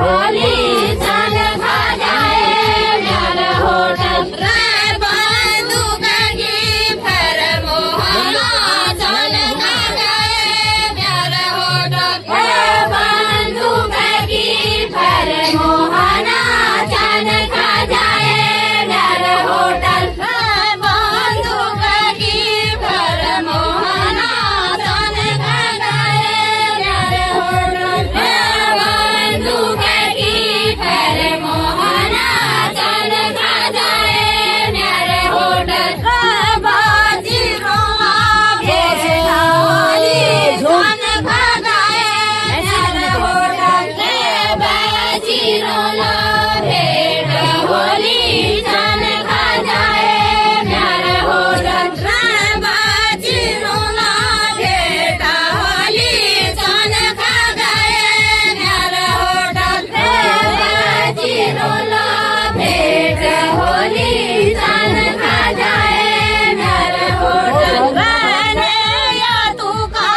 होली चल खा जाए प्यार होटल बंदूक की फर मोहना चल खा जाए प्यार होटल बंदूक की फर मोहना चल खा जाए प्यार होटल बंदूक की फर मोहना चल खा जाए प्यार होटल बंदूक की फर मोहना चल खा जाए प्यार होटल बाजी रोमा भेड़ा होली चल खा जाए प्यार होटल बाजी रोला भेड़ा होली चल खा जाए प्यार होटल बाजी रोला भेड़ा होली चल खा जाए प्यार होटल बाजी रोला भेड़ा होली चल खा जाए प्यार होटल या तू का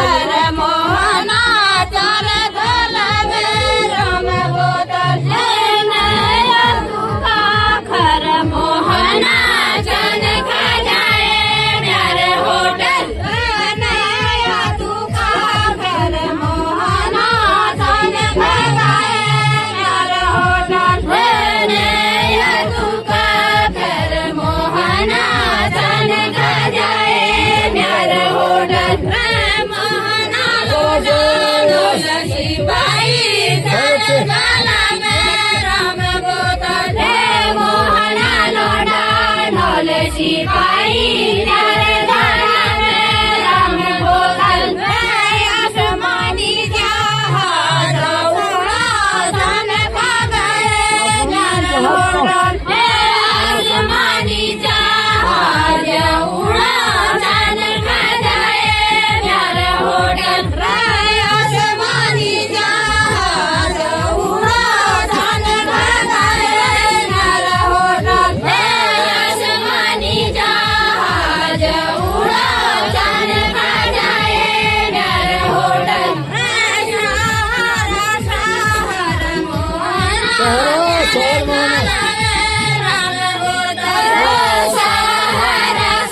घर मोहना चल गलग रम बोतल या तू का घर मोहना चल खा जाए प्यार होटल या तू का घर मोहना चल खा जाए प्यार होटल या तू का घर मोहना चल खा जाए प्यार होटल मोहना लोज शिवाई चल गाला में राम बोतल मोहना लोडा ढोल शिवाई चल गाला में राम बोतल आसमानी जहाज उड़ा चल खा गए प्यार होटल आसमानी जहाज उड़ा चल खा जाए प्यार होटल आसमानी जहाज उड़ा चल खा जाए प्यार होटल आसमानी जहाज उड़ा चल खा जाए प्यार होटल शहर मोहना शहर मोहना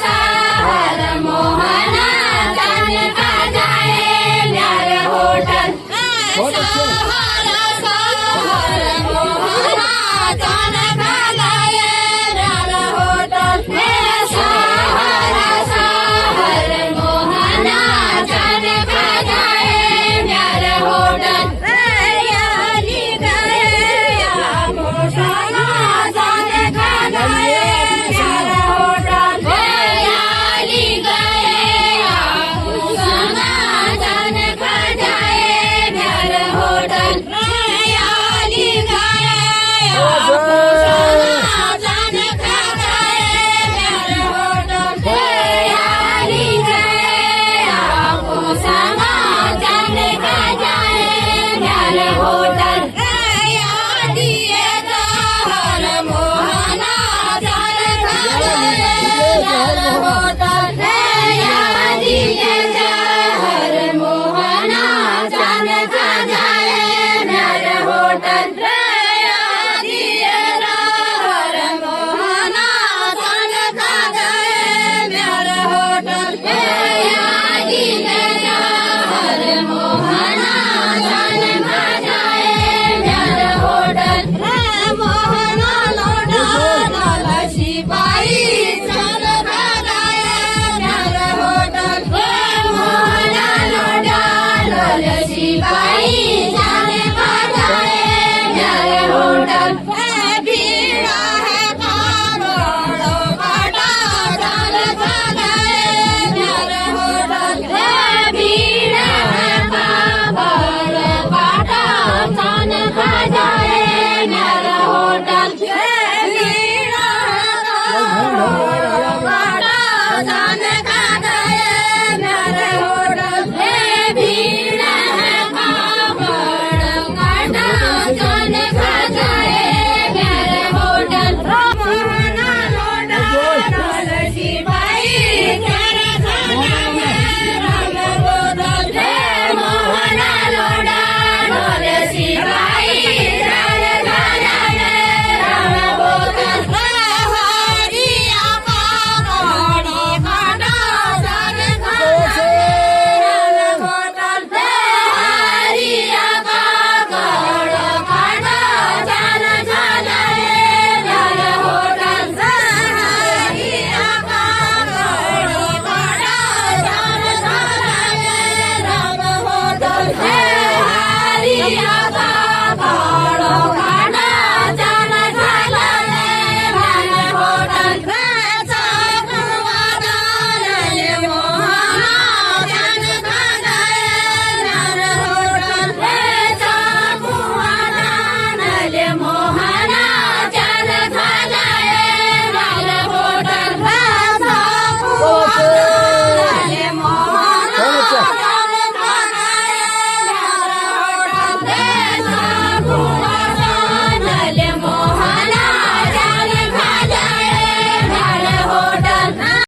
शहर मोहना चल खा जाए प्यार होटल बहुत अच्छा। शहर मोहना चल